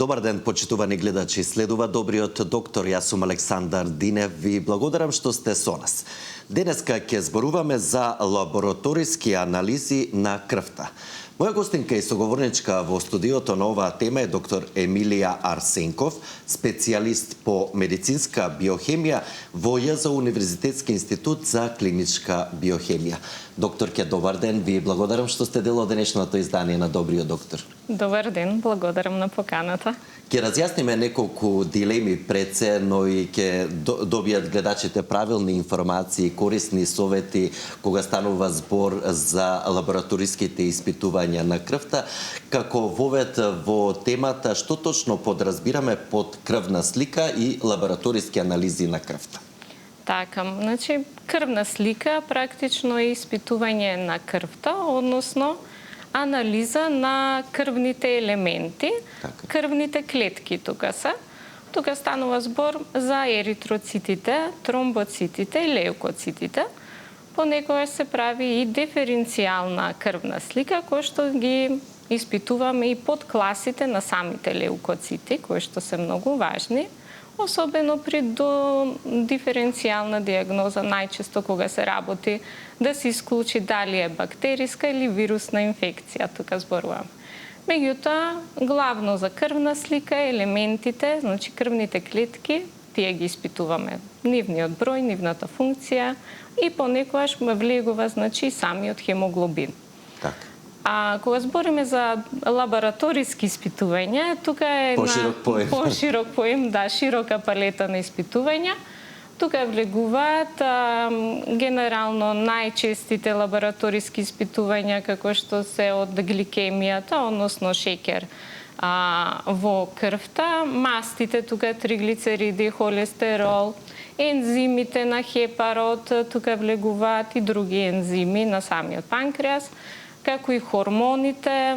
Добар ден, почитувани гледачи. Следува Добриот доктор. Јас сум Александар Динев. Ви благодарам што сте со нас. Денеска ќе зборуваме за лабораториски анализи на крвта. Моја гостинка и соговорничка во студиото на оваа тема е доктор Емилија Арсенков, специјалист по медицинска биохемија во ЈЗ Универзитетски институт за клиничка биохемија. Докторке, добар ден. Ви благодарам што сте дел од денешното издание на Добриот доктор. Добар ден, благодарам на поканата. Ќе разјасниме неколку дилеми пред се, но и ќе добијат гледачите правилни информации, корисни совети кога станува збор за лабораториските испитувања на крвта. Како вовед во темата, што точно подразбираме под крвна слика и лабораториски анализи на крвта? Така, значи крвна слика практично е испитување на крвта, односно анализа на крвните елементи, крвните клетки тука се. Тука станува збор за еритроцитите, тромбоцитите и леукоцитите. Понекогаш се прави и диференцијална крвна слика, која што ги испитуваме и под класите на самите леукоцити, кои што се многу важни, особено при диференцијална диагноза, најчесто кога се работи да се исклучи дали е бактериска или вирусна инфекција, тука зборувам. Меѓутоа, главно за крвна слика елементите, значи крвните клетки, тие ги испитуваме. Нивниот број, нивната функција и понекогаш влегува, значи, самиот хемоглобин. Така. А кога збориме за лабораториски испитувања, тука е поширок поем, да, широка палета на испитувања. Тука влегуваат генерално најчестите лабораториски испитувања како што се од гликемијата, односно шеќер во крвта, мастите, тука триглицериди, холестерол, ензимите на хепарот, тука влегуваат и други ензими на самиот панкреас, како и хормоните,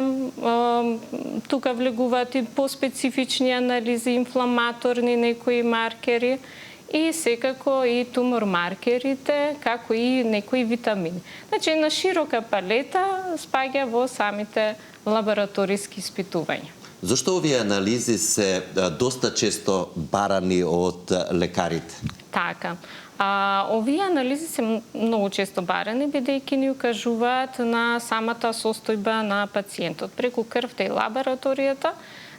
тука влегуваат и по-специфични анализи, инфламаторни некои маркери и секако и тумор маркерите, како и некои витамини. Значи, на широка палета спаѓа во самите лабораториски испитувања. Зошто овие анализи се доста често барани од лекарите? Така. Овие анализи се многу често барани, бидејќи ни укажуваат на самата состојба на пациентот. Преку крвта и лабораторијата,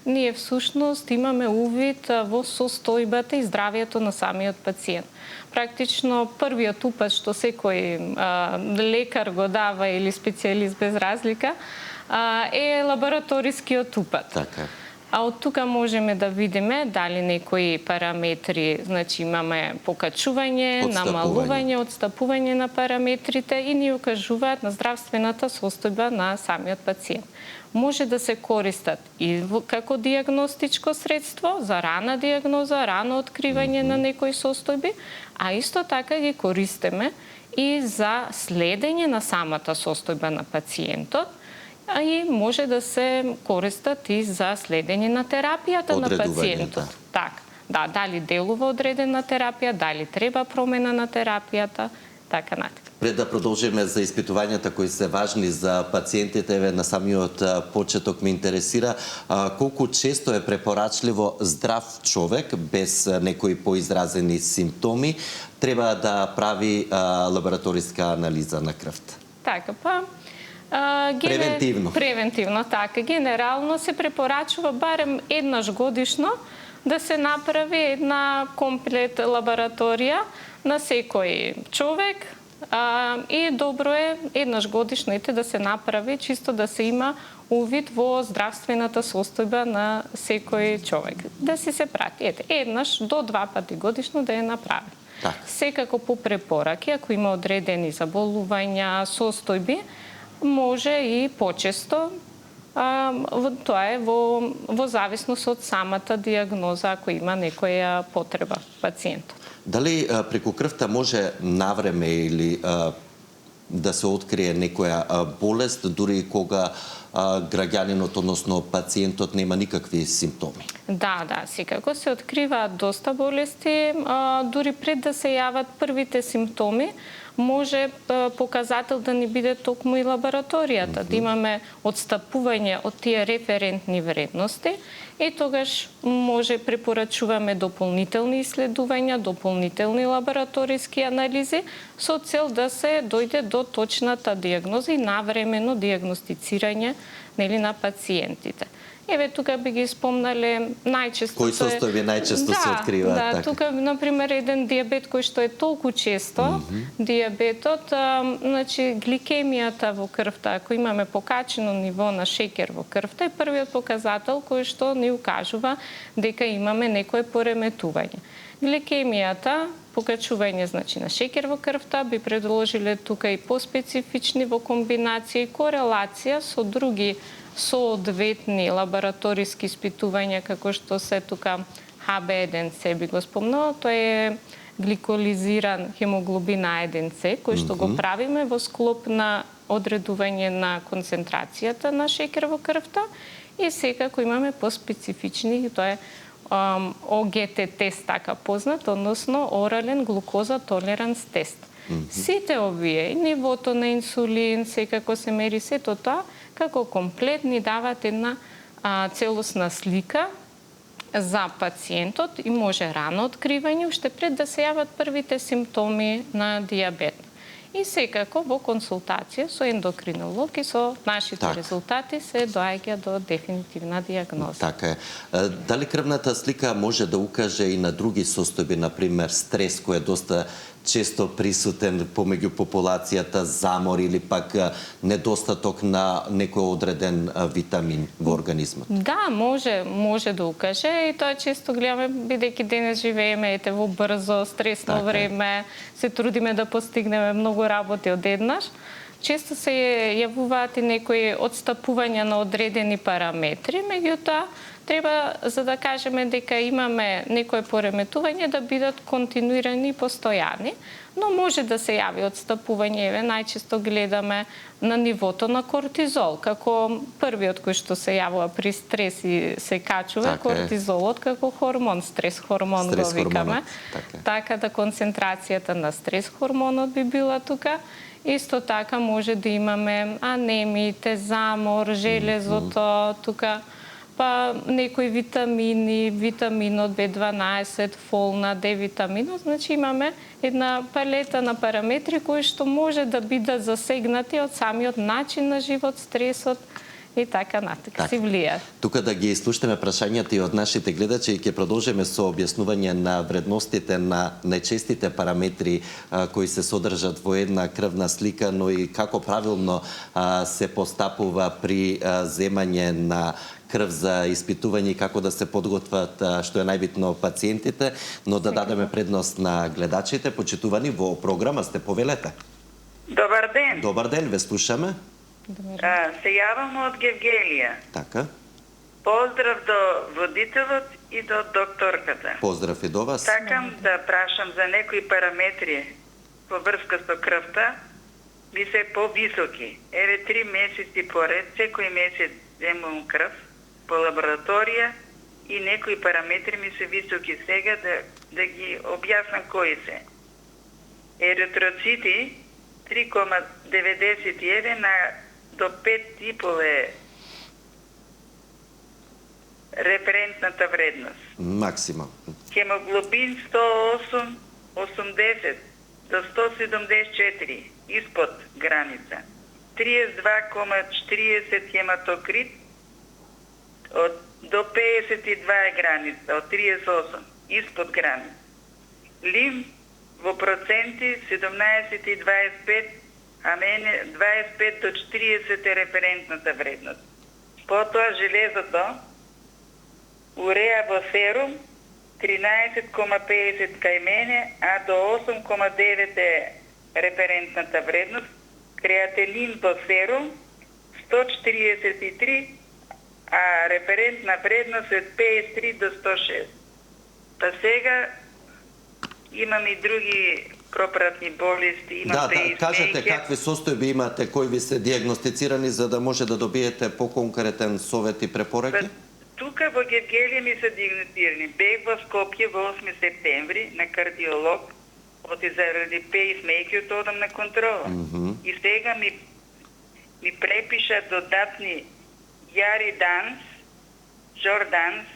ние всушност имаме увид во состојбата и здравието на самиот пациент. Практично првиот упат што секој лекар го дава или специјалист без разлика е лабораторискиот упат. Така. А од тука можеме да видиме дали некои параметри, значи имаме покачување, намалување, отстапување на параметрите и ни укажуваат на здравствената состојба на самиот пациент. Може да се користат и како диагностичко средство за рана диагноза, рано откривање на некои состојби, а исто така ги користиме и за следење на самата состојба на пациентот, а и може да се користат и за следење на терапијата на пациентот. Така, да, дали делува одредена терапија, дали треба промена на терапијата, така натаму. Пред да продолжиме за испитувањата кои се важни за пациентите, на самиот почеток ме интересира колку често е препорачливо здрав човек без некои поизразени симптоми треба да прави лабораториска анализа на крвта. Така, превентивно. Превентивно, така. Генерално се препорачува барем еднаш годишно да се направи една комплет лабораторија на секој човек и добро е еднаш годишно да се направи, чисто да се има увид во здравствената состојба на секој човек. Да се прати. Еднаш до 2 пати годишно да ја направи. Так. Секако по препораки, ако има одредени заболувања, состојби, може и почесто, тоа е во зависност од самата диагноза, ако има некоја потреба пациентот. Дали преку крвта може навреме или да се открие некоја болест, дури кога граѓанинот, односно пациентот, нема никакви симптоми? Да, секако се откриваат доста болести, дури пред да се јават првите симптоми, може показател да ни биде токму и лабораторијата, да имаме отстапување од тие референтни вредности и тогаш може препорачуваме дополнителни исследувања, дополнителни лабораториски анализи со цел да се дојде до точната дијагноза и навремено дијагностицирање на пациентите. Еве тука би ги спомнале најчесто кои состојби најчесто се откриваат така. така. Тука например еден дијабет кој што е толку често, дијабетот, значи гликемијата во крвта, ако имаме покачено ниво на шеќер во крвта, е првиот показател кој што ни укажува дека имаме некое пореметување. Гликемијата, покачување значи на шеќер во крвта, би предложиле тука и поспецифични во комбинација и корелација со други соодветни лабораториски испитувања, како што се тука HB1C би го спомнала, тоа е гликолизиран хемоглобин А1C, кој што го правиме во склоп на одредување на концентрацијата на шеќер во крвта и секако имаме поспецифични, тоа е ОГТ тест, така познат, односно орален глукоза толеранс тест. Сите овие, нивото на инсулин, секако се мери сето тоа, како комплет ни дават една целосна слика за пациентот и може рано откривање, уште пред да се јават првите симптоми на дијабет. И секако во консултација со ендокринолог и со нашите резултати се доаѓа до дефинитивна дијагноза. Така е. Дали крвната слика може да укаже и на други состојби, например стрес, кој е доста често присутен помеѓу популацијата, замор или пак недостаток на некој одреден витамин во организмот? Да, може да укаже и тоа често гледаме, бидејќи денес живееме во брзо, стресно време, се трудиме да постигнеме многу работи одеднаш. Често се јавуваат и некои отстапувања на одредени параметри, меѓутоа треба, за да кажеме дека имаме некое пореметување, да бидат континуирани и постојани, но може да се јави отстапување, најчесто гледаме на нивото на кортизол, како првиот кој што се јавува при стрес и се качува кортизолот како хормон, стрес хормон го викаме. Така да концентрацијата на стрес хормонот би била тука. Исто така може да имаме анемиите, замор, железото, тука па некои витамини, витаминот B12, фолна, D-витаминот, значи имаме една палета на параметри кои што може да бидат засегнати од самиот начин на живот, стресот и така натака си влијат. Тука да ги слушаме прашањата и од нашите гледачи и ќе продолжиме со објаснување на вредностите на најчестите параметри кои се содржат во една крвна слика, но и како правилно се постапува при земање на крв за испитување и како да се подготват, што е најбитно, пациентите, но да дадеме предност на гледачите. Почитувани, во програма сте, повелете. Добар ден. Добар ден, ве слушаме. Се јавам од Гевгелија. Така. Поздрав до водителот и до докторката. Поздрав и до вас. Сакам да прашам за некои параметри во врска со крвта, ми се повисоки. Еве 3 месеци поред, секој месец земам крв по лабораторија и некои параметри ми се високи. Сега да ги објаснам кои се. Еритроцити 3,91 до 5,5 е референтната вредност. Максимум. Хемоглобин 108, 80 до 174, испод граница. 32,40 хематокрит, до 52 е граница, од 38, испод граница. Лим во проценти 17,25, а мене 25 до 40 е референтната вредност. Потоа железото, уреа во серум 13,50 кај мене, а до 8,9 е референтната вредност. Креатинин во серум 143, а референтна вредност е 53 до 106. Па сега имам и други пропратни болести, имам кажете какви состојби имате, кои ви се дијагностицирани за да може да добиете поконкретен совет и препораки? Тука во Гевгелија ми се диагностирани. Бег во Скопје во 8 септември на кардиолог Оти заради пейсмейкер одам на контрола. И сега ми препиша додатни Яриданс, Жорданс,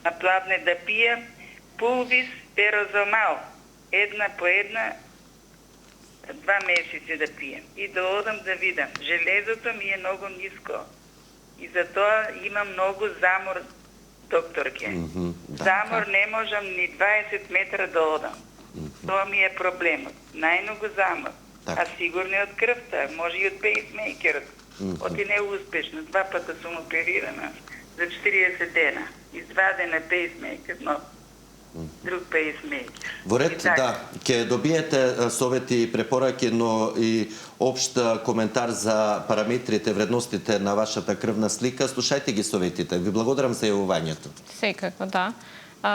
на плавне да пија, Пулвис, Перозомал, една по една, 2 месеци да пием. И да одам да видам. Железото ми е многу ниско. И затоа имам многу замор, докторке. Замор не можам ни 20 метра да одам. Тоа ми е проблемот. Најмногу замор. А сигурно е од крвта, може и од пейсмейкерот. Оти неуспешно. 2 пата сум оперирана за 40 дена. Извадена пейсмейкер, но друг пейсмейкер. Во ред, да, ќе добиете совети и препораки, но и општ коментар за параметрите, вредностите на вашата крвна слика. Слушајте ги советите. Ви благодарам за јавувањето. Секако, да.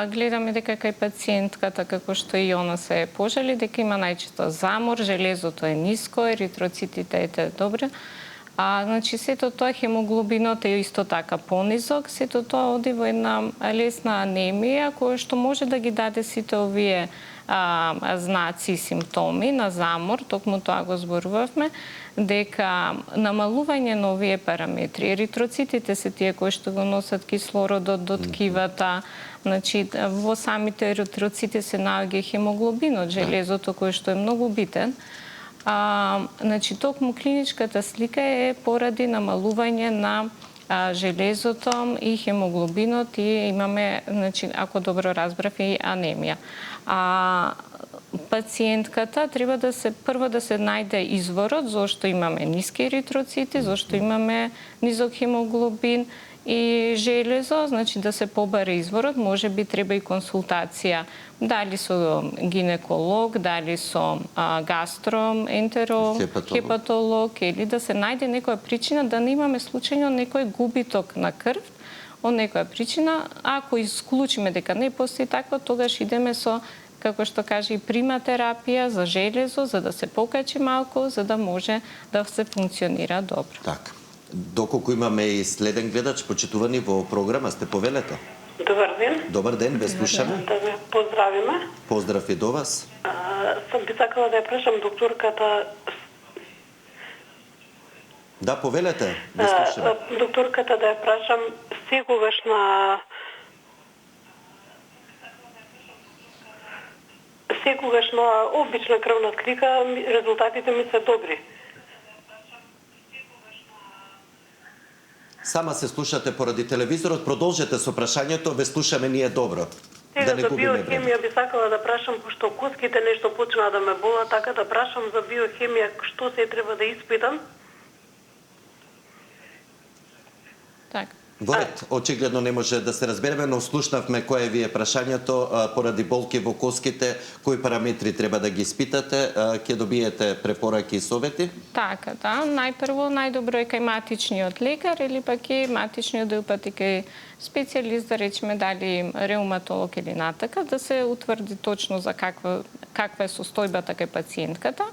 Гледаме дека кај пациентката, како што и она се пожали, дека има најчесто замор, железото е ниско, еритроцитите е добре. Значи, сето тоа, хемоглобинот е исто така понизок, сето тоа оди во една лесна анемија, која што може да ги даде сите овие знаци и симптоми на замор, токму тоа го зборувавме, дека намалување на овие параметри, еритроцитите се тие кои што го носат кислородот до ткивата, значи во самите еритроцити се наоѓа хемоглобинот, железото кој што е многу битен. Значи, токму клиничката слика е поради намалување на железото и хемоглобинот и имаме, значи, ако добро разбрав, и анемија. Пациентката треба да се прво да се најде изворот зошто имаме ниски еритроцити, зошто имаме низок хемоглобин и железо, значи да се побаре изворот, може би треба и консултација, дали со гинеколог, дали со гастроентерохепатолог, или да се најде некоја причина да не имаме случајно некој губиток на крв, од некоја причина. Ако исклучиме дека не постои таква, тогаш идеме со, како што каже, и приматерапија за железо, за да се покачи малку, за да може да се функционира добро. Така. Доколку имаме и следен гледач, почитувани во програма, сте повелете. Добар ден. Добар ден, ве слушаме. Да ве поздравиме. Поздрав и до вас. Сам би сакала да ја прашам докторката. Да, повелете, ве слушаме. Докторката да ја прашам секогаш на обична крвна слика резултатите ми се добри. Сама се слушате поради телевизорот, продолжете со прашањето, ве слушаме ние добро. Сега за биохемија би сакала да прашам, пошто коските нешто почнаа да ме болат, така да прашам за биохемија, што се треба да испитам? Така. Во ред, очигледно не може да се разбереме, но слушнавме кое ви е прашањето поради болки во коските, кои параметри треба да ги испитате, ќе добиете препораки и совети? Така, да. Најпрво, најдобро е кај матичниот лекар или пак и матичниот да упати кај специјалист, да речеме дали реуматолог или натака, да се утврди точно за каква е состојбата кај пациентката.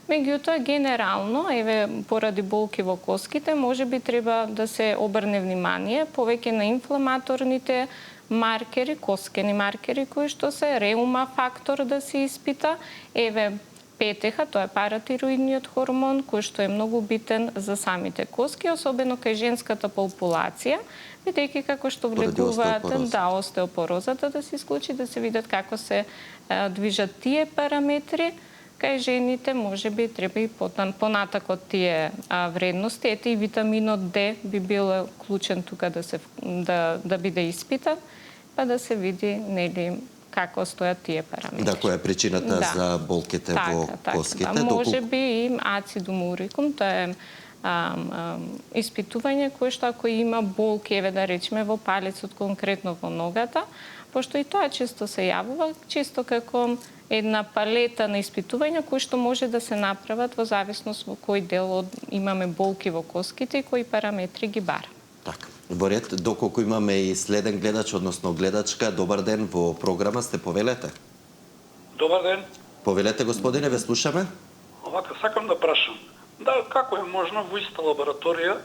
Меѓутоа, генерално, еве, поради болки во коските, може би треба да се обрне внимание повеќе на инфламаторните маркери, коскени маркери, кои што се реума фактор да се испита. Еве, ПТХ, тоа е паратироидниот хормон, кој што е многу битен за самите коски, особено кај женската популација, бидејќи како што влегуваат остеопорозата да се исклучи, да се видат како се движат тие параметри. Кај жените може би треба и понатак од тие вредности. Ете и витаминот Д би бил клучен тука да биде испитан, па да се види нели како стојат тие параметри. Да, која е причината за болките во коските? Да. Може би и ацидум урикум, тоа е испитување кое што ако има болки, еве да речеме во палецот, конкретно во ногата, пошто и тоа често се јавува, често како една палета на испитувања кои што може да се направат во зависност во кој дел имаме болки во коските и кои параметри ги бара. Така. Во ред, доколку имаме и следен гледач, односно гледачка, добар ден, во програма сте, повелете. Добар ден. Повелете, господине, ве слушаме. Овака, сакам да прашам. Да, како е можно во иста лабораторија,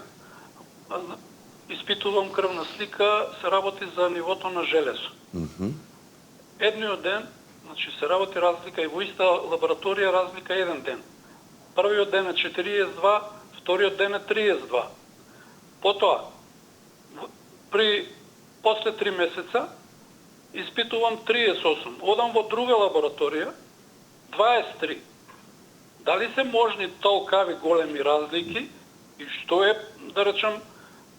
испитувам крвна слика, се работи за нивото на железо. Едниот ден Значи се работи разлика и во иста лабораторија разлика еден ден. Првиот ден е 42, вториот ден е 32. Потоа, после 3 месеца, испитувам 38. Одам во друга лабораторија, 23. Дали се можни толкави големи разлики и што е, да речем,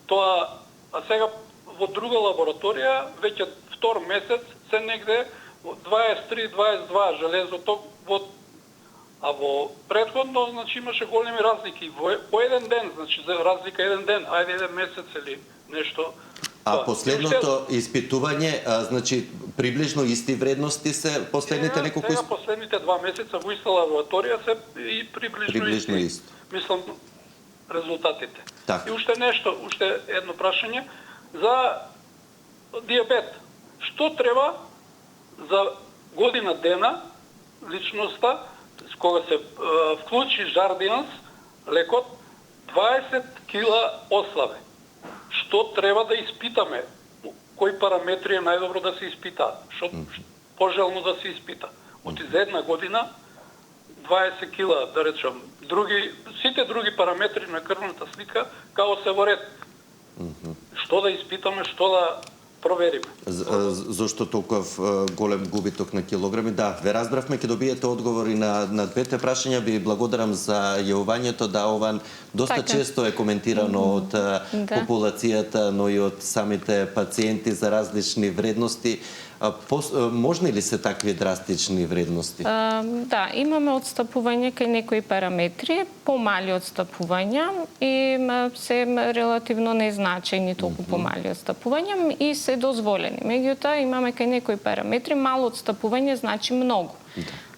тоа, а сега во друга лабораторија, веќе втор месец, се негде 23-22 железото, а во предходно, значи, имаше големи разлики. По еден ден, значи, за разлика еден ден, ајде еден месец или нешто. А последното испитување, значи, приближно исти вредности се последните неколку... Сега последните 2 месеца во иста лабораторија се и приближно исти. Мислам, резултатите. Так. И уште нешто, уште едно прашање за диабет. Што треба за година дена личноста, с кога се вклучи Жардијанс, лекот, 20 кила ослабе. Што треба да испитаме? Кои параметри е најдобро да се испита? Што пожелно да се испита? За една година 20 кила, да речем, сите други параметри на крвната слика као се во ред. Што да испитаме, што да провериме. Зошто толков голем губиток на килограми? Да, ве разбравме, ќе добиете одговори на двете прашања. Ви благодарам за јавувањето. Да, ова доста често е коментирано од популацијата, но и од самите пациенти за различни вредности. Можни ли се такви драстични вредности? Да, имаме отстапување кај некои параметри, помали отстапувања и се релативно незначајни толку помали отстапувања и се дозволени. Меѓутоа, имаме кај некои параметри мало отстапување значи многу.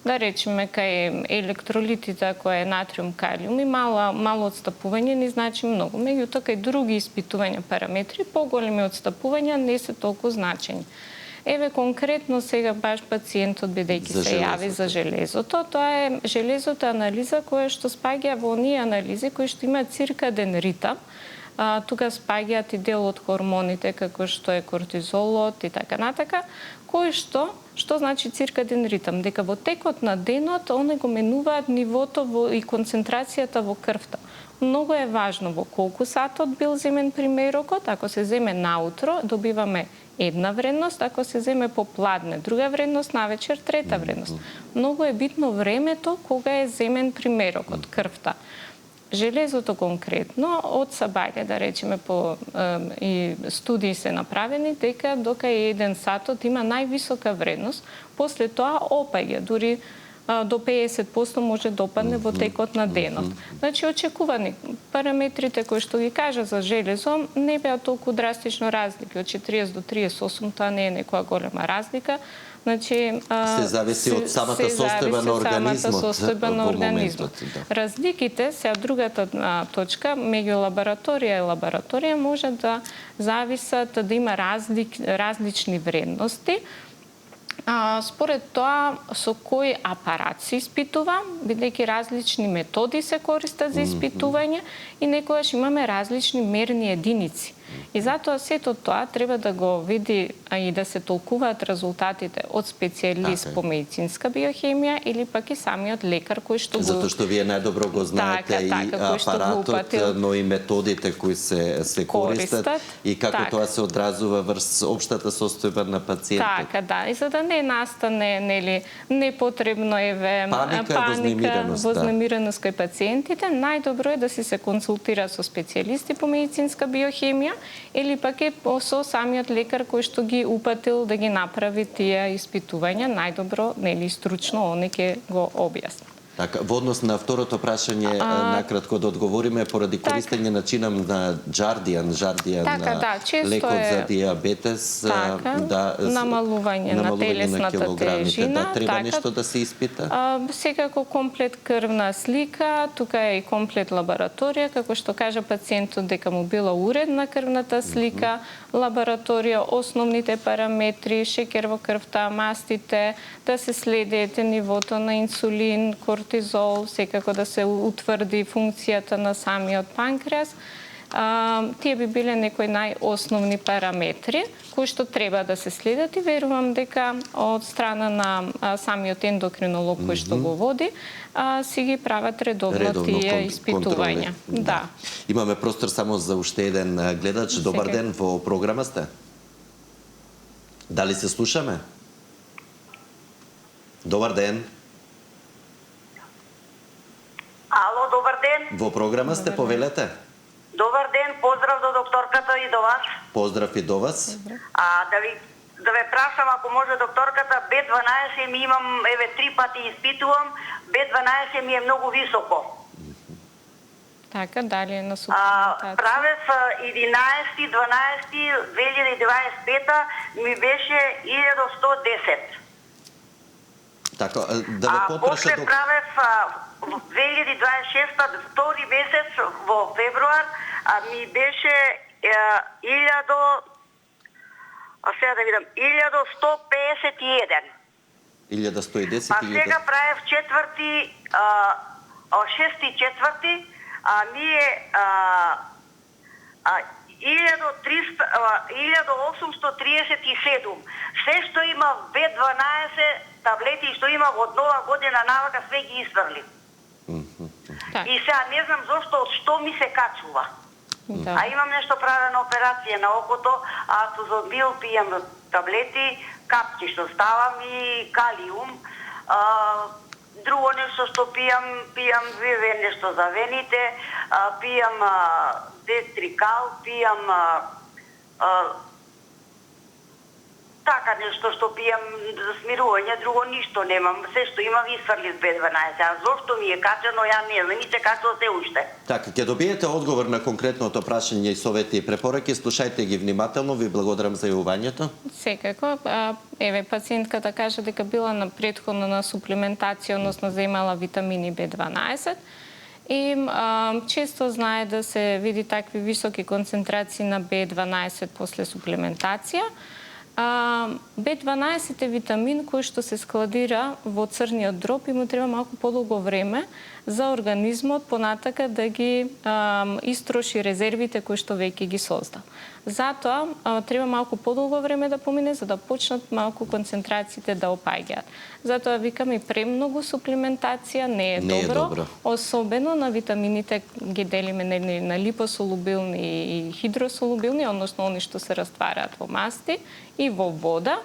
Да речеме кај електролитите кој е натриум, калиум и мало отстапување не значи многу. Меѓутоа, кај други испитувања параметри, поголеми отстапувања не се толку значајни. Еве конкретно сега баш пациентот бидејќи се јави за железото, тоа е железото анализа која што спаѓа во оние анализи кои што има циркаден ритам. Тука спаѓаат и дел од хормоните како што е кортизолот и така натака, кои што значи циркаден ритам, дека во текот на денот они го менуваат нивото и концентрацијата во крвта. Многу е важно во колку сатот бил земен примерокот, ако се земе наутро, добиваме една вредност, ако се земе попладне друга вредност, навечер трета вредност. Многу е битно времето кога е земен примерокот, крвта. Железото конкретно од сабајле, да речеме, и студии се направени, дека дока е 1 сатот има највисока вредност, после тоа опаѓа, дури до 50% може да опадне во текот на денот. Значи, очекувани параметрите кои што ги кажа за железо не беа толку драстично разлики. Од 40 до 38 тоа не е некоја голема разлика. Значи, се зависи од самата состојба на организмот. Разликите, сега другата точка, меѓу лабораторија и лабораторија може да зависат, да има различни вредности. Според тоа со кој апарат се испитува, бидејќи различни методи се користат за испитување и некогаш имаме различни мерни единици. И затоа сето тоа треба да го види и да се толкуваат резултатите од специјалист по медицинска биохемија или пак и самиот лекар кој што го... Затоа што вие најдобро го знаете и апаратот, но и методите кои се користат и како тоа се одразува врз општата состојба на пациентот. Така, да. И за да не настане непотребно паника, вознемиреност кај пациентите, најдобро е да се консултира со специјалисти по медицинска биохемија или пак е со самиот лекар кој што ги упатил да ги направи тие испитувања, најдобро, нели стручно, он ќе го објасни. Така, во однос на второто прашање, накратко да одговориме, поради користење начинам на Жардијан, лекот за диабетес, намалување на телесната тежина. Треба нешто да се испита? Секако комплет крвна слика, тука е и комплет лабораторија, како што кажа пациентот дека му била уредна крвната слика, лабораторија, основните параметри, шекер во крвта, мастите, да се следите нивото на инсулин, кортизол, секако да се утврди функцијата на самиот панкреас. Тие би биле некои најосновни параметри кои што треба да се следат и верувам дека од страна на самиот ендокринолог кој што го води, си ги прават редовно тие испитувања. Да. Имаме простор само за уште еден гледач. Добар ден, во програма сте. Дали се слушаме? Добар ден. Ало, добар ден. Во програма сте, повелете. Добар ден, поздрав до докторката и до вас. Поздрав и до вас. Да ве прашам, ако може докторката, B12 ми имам, 3 пати испитувам, B12 ми е многу високо. Така, дали е на суплементација? Правев 11-12 2025 ми беше 1110. Така, да ве потраша... После правев 2026 втори месец во февруар ми беше 1151. 1110. А сега правев шести четврти, ми е 1837. Се што има B12 таблети што има од нова година навака све ги изфрли. И сега не знам зошто, од што ми се качува. А имам нешто правена операција на окото, Азозобил, пијам таблети, капки што ставам и калиум. Друго нешто што пијам виве нешто за вените, пијам дестрикал, пијам така нешто што пијам за смирување, друго ништо немам. Се што имам изфрли с B12. А зошто ми е качено, ја не знам, ми се качува се уште. Така, ќе добиете одговор на конкретното прашање и совети и препораки. Слушајте ги внимателно, ви благодарам за јавувањето. Секако, пациентката каже дека била на претходно на суплементација, односно земала витамини B12. И често знае да се види такви високи концентрации на B12 после суплементација. B12 е витамин кој што се складира во црниот дроб и му треба малку подолго време за организмот понатака да ги истроши резервите кои што веќе ги создал. Затоа треба малку подолго време да помине за да почнат малку концентрациите да опаѓаат. Затоа викам и премногу суплементација не е добро, особено на витамините ги делиме на липосолубилни и хидросолубилни, односно они што се раствараат во масти и во вода.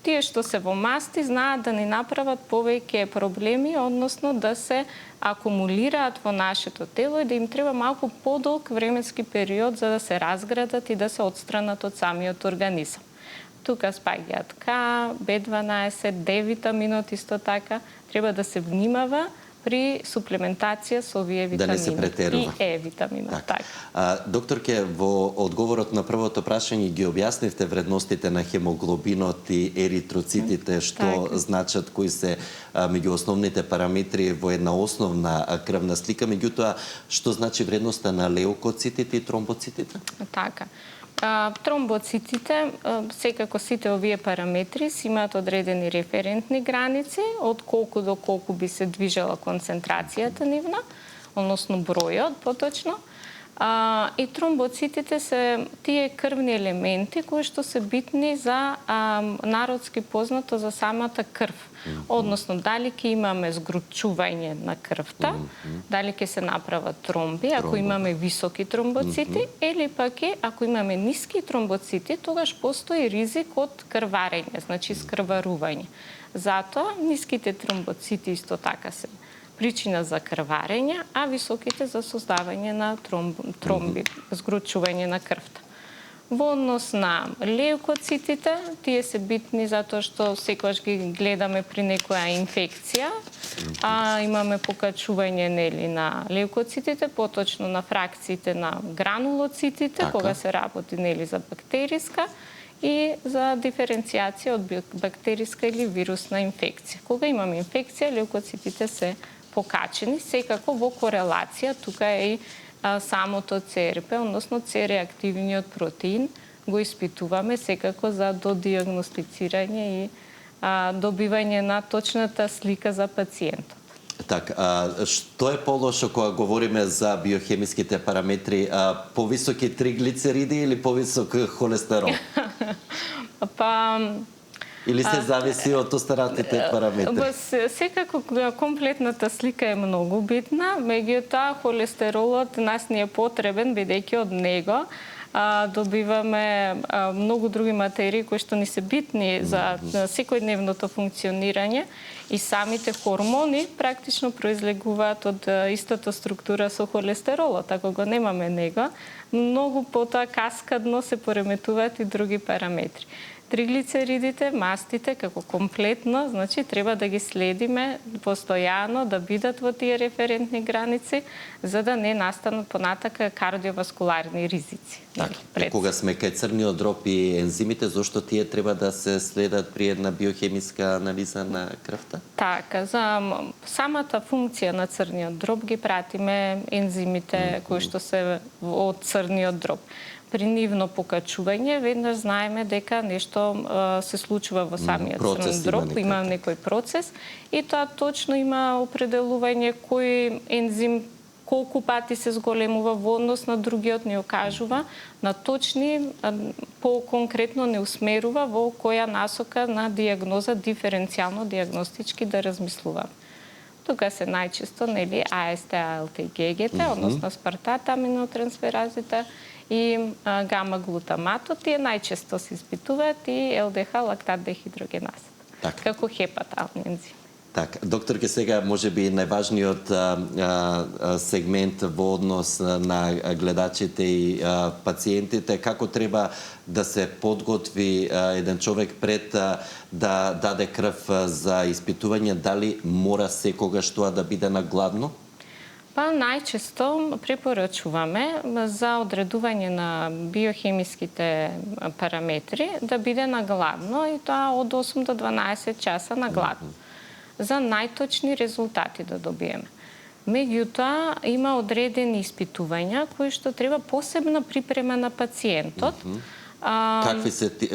Тие што се во масти знаат да ни направат повеќе проблеми, односно да се акумулираат во нашето тело и да им треба малку подолг временски период за да се разградат и да се отстранат од самиот организам. Тука спаѓаат К, B12, D витаминот исто така. Треба да се внимава при суплементација со овие витамини. Да не се претерува. И Е витаминот, така. Докторке, во одговорот на првото прашање ги објаснивте вредностите на хемоглобинот и еритроцитите, што значат, кои се меѓу основните параметри во една основна крвна слика, меѓутоа што значи вредноста на леукоцитите и тромбоцитите? Така. Тромбоцитите, секако сите овие параметри си имаат одредени референтни граници од колку до колку би се движела концентрацијата нивна, односно бројот поточно. И тромбоцитите се тие крвни елементи кои што се битни за народски познато за самата крв. Односно, дали ќе имаме згручување на крвта, дали ќе се направат тромби, ако имаме високи тромбоцити, или пак ако имаме ниски тромбоцити, тогаш постои ризик од крварење, значи скрварување. Затоа, ниските тромбоцити исто така се причина за крварење, а високите за создавање на тромби, згручување на крвта. Во однос на леукоцитите, тие се битни затоа што секогаш ги гледаме при некоја инфекција, имаме покачување на леукоцитите, поточно на фракциите на гранулоцитите, кога се работи за бактериска и за диференцијација од бактериска или вирусна инфекција. Кога имаме инфекција, леукоцитите се покачени, секако во корелација, тука е и самото ЦРП, односно С-реактивниот протеин, го испитуваме секако за додиагностицирање и добивање на точната слика за пациентот. Што е полошо кога говориме за биохемиските параметри? Повисоки триглицериди или повисок холестерол? Или се зависи од остаратите параметри? Секако комплетната слика е многу битна, меѓутоа холестеролот нас не е потребен, бидејќи од него добиваме многу други материи кои што ни се битни за секојдневното функционирање и самите хормони практично произлегуваат од истата структура со холестеролот. Ако го немаме него, многу потоа каскадно се пореметуваат и други параметри. Триглицеридите, мастите, како комплетно, значи треба да ги следиме постојано, да бидат во тие референтни граници, за да не настанат понатака кардиоваскуларни ризици. Кога сме кај црниот дроб и ензимите, зошто тие треба да се следат при една биохемиска анализа на крвта? Така, за самата функција на црниот дроб ги пратиме ензимите кои што се од црниот дроб. При нивно покачување, веднаш знаеме дека нешто се случува во самиот црен дроб, има некој процес и тоа точно има определување кој ензим колку пати се зголемува во однос на другиот, не окажува на точни, по-конкретно не усмерува во која насока на диагноза, диференцијално диагностички да размислуваме. Тука се најчесто, нели, АСТ, АЛТ и ГГТ, односно спартат, аминотрансферазите и гама-глутаматот, тие најчесто се испитуваат и ЛДХ, лактат дехидрогеназата, како хепатални ензими. Докторке, сега може би најважниот сегмент во однос на гледачите и пациентите, како треба да се подготви еден човек пред да даде крв за испитување, дали мора секогаш тоа да биде на гладно? Најчесто препорачуваме за одредување на биохемиските параметри да биде на гладно и тоа од 8 до 12 часа на гладно, за најточни резултати да добиеме. Меѓутоа, има одредени испитувања кои што треба посебна припрема на пациентот.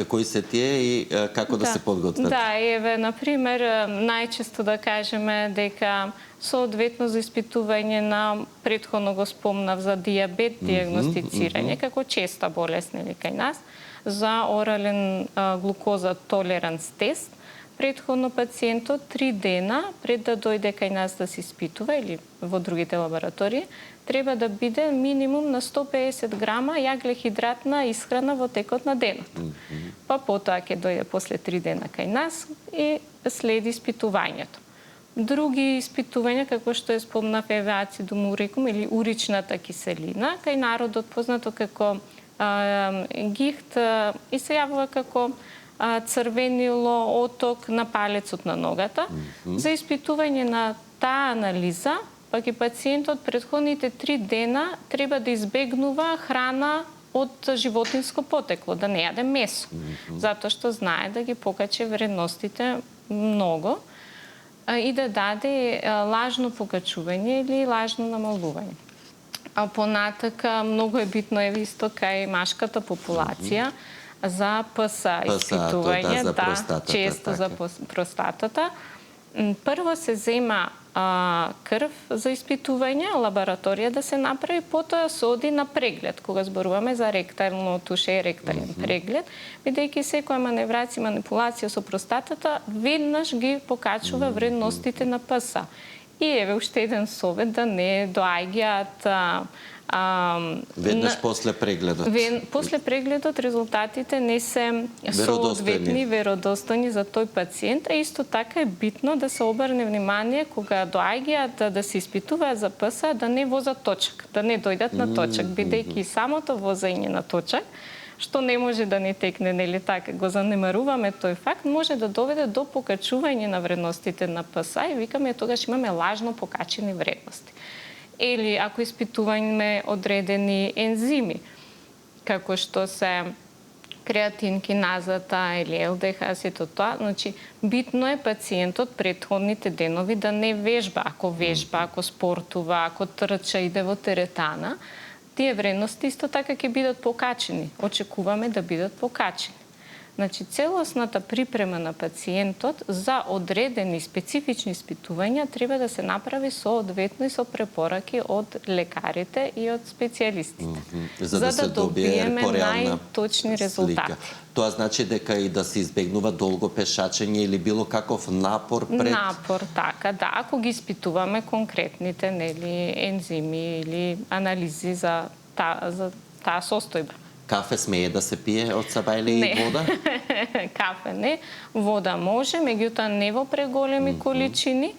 Кои се тие и како да се подготват? Да, еве, например, најчесто да кажеме дека соодветно за испитување на, претходно го спомнав, за диабет диагностицирање, како честа болест, нели, кај нас, за орален глукоза толеранс тест, претходно пациентот 3 дена пред да дојде кај нас да се испитува или во другите лаборатории, треба да биде минимум на 150 грама јаглехидратна исхрана во текот на денот. Потоа ќе дојде после 3 дена кај нас и следи испитувањето. Други испитувања, како што е спомнав, еве ацидум урикум или уричната киселина, кај народот познато како гихт и се јавува како црвенило, оток на палецот на ногата. За испитување на таа анализа, пак и пациентот претходните 3 дена треба да избегнува храна од животинско потекло, да не јаде месо, затоа што знае да ги покачи вредностите многу и да даде лажно покачување или лажно намалување. Понатака многу е битно исто кај машката популација за ПСА испитување, често за простатата. Прво се зема крв за испитување, лабораторија да се направи, потоа се оди на преглед, кога зборуваме за ректално туше и ректален преглед, бидејќи секоја маневрација и манипулација со простатата веднаш ги покачува вредностите на ПСА. И еве уште еден совет да не доаѓаат веднаш после прегледот. После прегледот резултатите не се соодветни, веродостојни за тој пациент, а исто така е битно да се обрне внимание кога доаѓаат да се испитуваат за ПСА да не возат точак, да не дојдат на точак, бидејќи самото возење на точак, што не може да не текне, нели така, го занемаруваме тој факт, може да доведе до покачување на вредностите на ПСА и викаме тогаш имаме лажно покачени вредности. Или ако испитуваме одредени ензими, како што се креатин киназата или ЛДХ, сето тоа, значи битно е пациентот претходните денови да не вежба, ако спортува, ако трча, иде во теретана, тие вредности исто така ќе бидат покачени. Очекуваме да бидат покачени. Значи, целосната припрема на пациентот за одредени специфични испитувања треба да се направи соодветно и со препораки од лекарите и од специјалистите. За да се добиеме пореална најточни резултати. Тоа значи дека и да се избегнува долго пешачење или било каков напор пред... Напор, така, да. Ако ги испитуваме конкретните ензими или анализи за таа состојба. Кафе смее да се пие од саба или вода? Кафе не. Вода може, меѓутоа не во преголеми количини,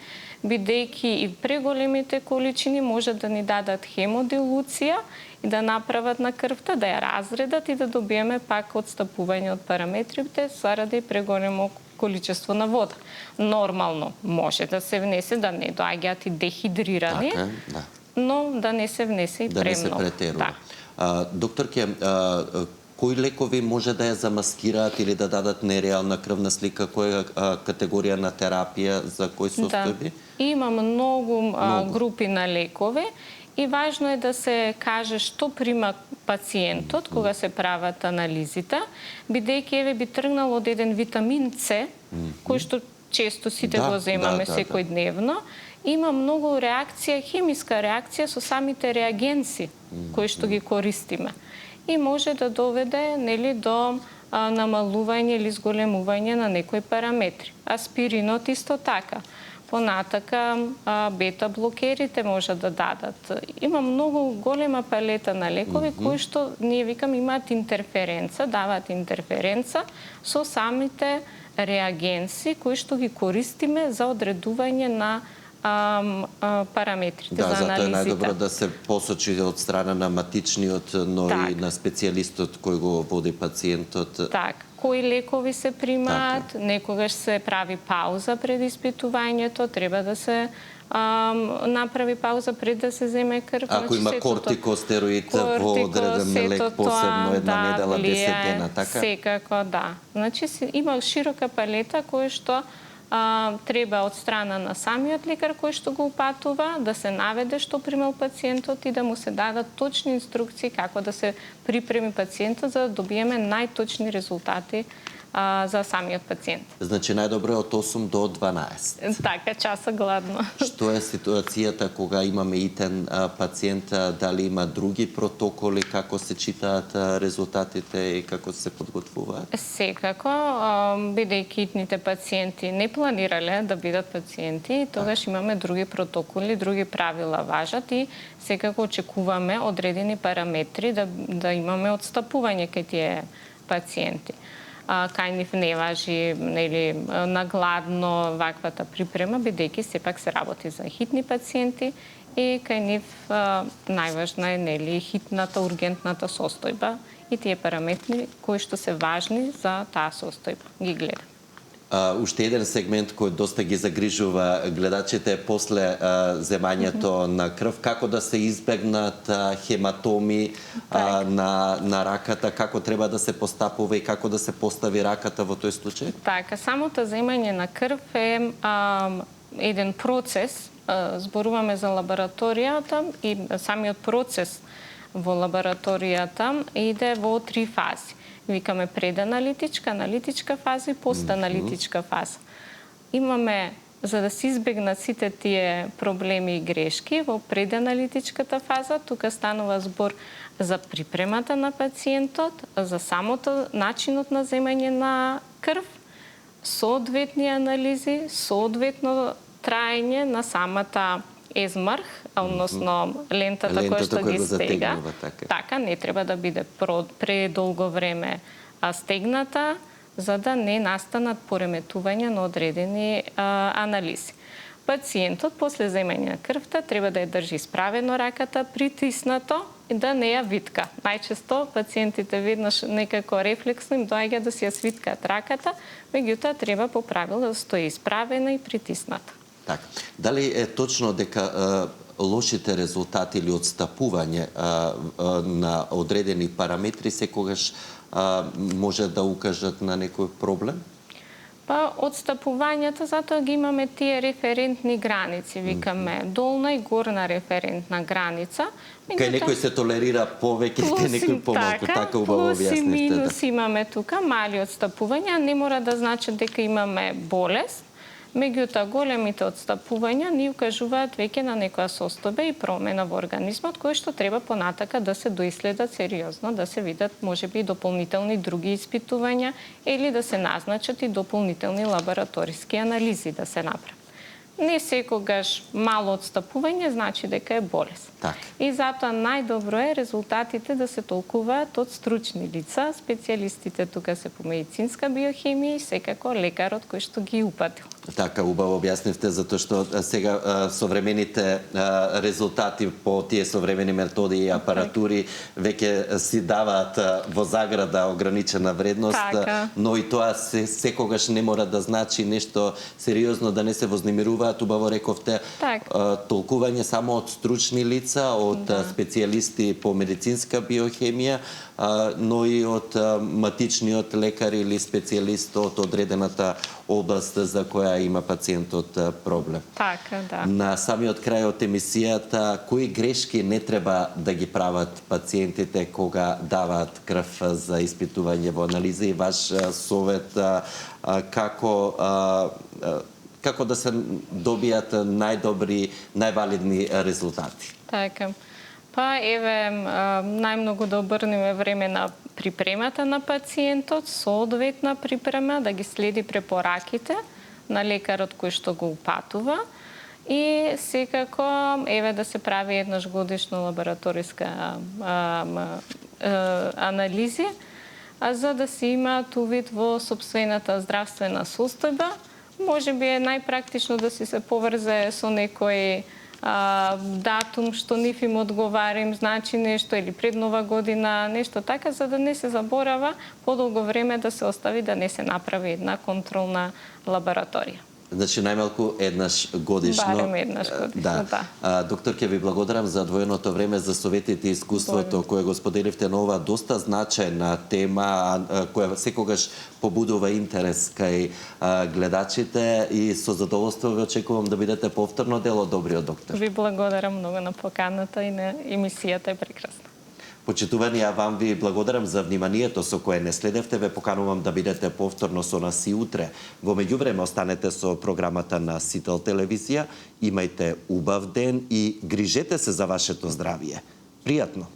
бидејќи и преголемите количини може да ни дадат хемодилуција и да направат на крвта, да ја разредат и да добиеме пак отстапување од параметрите заради преголемо количество на вода. Нормално може да се внесе, да не доаѓаат и дехидрирани, така, да. Но да не се внесе и премногу. Да не се претерува. Да. Докторке, кои лекови може да ја замаскираат или да дадат нереална крвна слика? Која категорија на терапија за кои состојби? Да. Има многу групи на лекови и важно е да се каже што прима пациентот кога се прават анализите, бидејќи еве би тргнал од еден витамин С, кој што често сите го земаме секојдневно. Има многу реакција, хемиска реакција со самите реагенси кои што ги користиме. И може да доведе до намалување или зголемување на некои параметри. Аспиринот исто така. Понатака бета-блокерите може да дадат. Има многу голема палета на лекови кои што ние викам имаат интерференца, даваат интерференца со самите реагенси кои што ги користиме за одредување на параметрите за анализите. Затоа е најдобро да се посочи од страна на матичниот, но и на специјалистот кој го води пациентот. Так, кои лекови се примаат, некогаш се прави пауза пред испитувањето, треба да се направи пауза пред да се земе крв. Ако има кортикостероид во одреден лек, посебно една недела, 10 дена, така? Секако, да. Значи има широка палета која што треба од страна на самиот лекар кој што го упатува да се наведе што примал пациентот и да му се дадат точни инструкции како да се припреми пациентот за да добиеме најточни резултати за самиот пациент. Значи најдобро е од 8 до 12. Така, часа гладно. Што е ситуацијата кога имаме итен пациент, дали има други протоколи, како се читаат резултатите и како се подготвуваат? Секако, бидејќи итните пациенти не планирале да бидат пациенти, тогаш имаме други протоколи, други правила важат и секако очекуваме одредени параметри да имаме отстапување кај тие пациенти. Кај нив не важи нагладно ваквата припрема, бидејќи сепак се работи за хитни пациенти и кај нив најважна е хитната, ургентната состојба и тие параметри кои што се важни за таа состојба ги гледам. Уште еден сегмент кој доста ги загрижува гледачите после земањето на крв, како да се избегнат хематоми на раката, како треба да се постапува и како да се постави раката во тој случај? Така, самото земање на крв е еден процес, зборуваме за лабораторијата и самиот процес во лабораторијата иде во 3 фази. Викаме преданалитичка, аналитичка фаза и постаналитичка фаза. Имаме, за да се избегнат сите тие проблеми и грешки, во преданалитичката фаза, тука станува збор за припремата на пациентот, за самото начинот на земање на крв, соодветни анализи, соодветно траење на самата езмарх, односно лентата која што ги стега. Така, не треба да биде предолго време стегната, за да не настанат пореметувања на одредени анализи. Пациентот после земање на крвта треба да ја држи справено раката, притиснато и да не ја витка. Најчесто пациентите веднаш некако рефлексно им доаѓа да си ја свиткаат раката, меѓутоа треба по правило да стои исправена и притисната. Така. Дали е точно дека лошите резултати или отстапување на одредени параметри секогаш може да укажат на некој проблем? Па отстапувањата, затоа ги имаме тие референтни граници, викаме долна и горна референтна граница. Кај некој се толерира повеќе, кај некој помалку, така убаво објаснивте. Плюс и минус имаме тука мали отстапувања, не мора да значи дека имаме болест. Меѓутоа, големите отстапувања ни укажуваат веќе на некоја состојба и промена во организмот, кои што треба понатака да се доиследат сериозно, да се видат можеби и дополнителни други испитувања или да се назначат и дополнителни лабораториски анализи да се направат. Не секогаш мало отстапување значи дека е болест. Так. И затоа најдобро е резултатите да се толкуваат од стручни лица, специјалистите тука се по медицинска биохемија и секако лекарот кој што ги упатил. Така, убаво објаснивте, затоа што сега современите резултати по тие современи методи и апаратури веќе си даваат во заграда ограничена вредност, но и тоа секогаш не мора да значи нешто сериозно, да не се вознемируваат, убаво рековте, толкување само од стручни лица, од специјалисти по медицинска биохемија, но и од матичниот лекар или специјалист од одредената област за која има пациентот проблем. Така, да. На самиот крај од емисијата, кои грешки не треба да ги прават пациентите кога даваат крв за испитување во анализа и ваш совет како да се добијат најдобри, највалидни резултати? Така. Па еве најмногу да обрнеме време на припремата на пациентот, соодветна припрема, да ги следи препораките на лекарот кој што го упатува и секако еве да се прави еднаш годишно лабораториска анализи, за да се имаат увид во сопствената здравствена состојба. Можеби е најпрактично да се поврзе со некој датум што нив им одговара, им значи нешто, или пред Нова година, нешто така, за да не се заборава подолго време да се остави да не се направи една контролна лабораторија. Значи најмалку еднаш годишно. Барем еднаш годишно, да. Доктор, ќе ви благодарам за одвоеното време, за советите и искуството кое го споделивте на ова доста значајна тема, која секогаш побудува интерес кај гледачите и со задоволство ви очекувам да бидете повторно дел од Добриот доктор. Ви благодарам многу на поканата и на емисијата е прекрасна. Почитувани, вам ви благодарам за вниманието со кое не следевте. Ве поканувам да бидете повторно со нас и утре. Во меѓувреме останете со програмата на Сител телевизија. Имајте убав ден и грижете се за вашето здравје. Пријатно!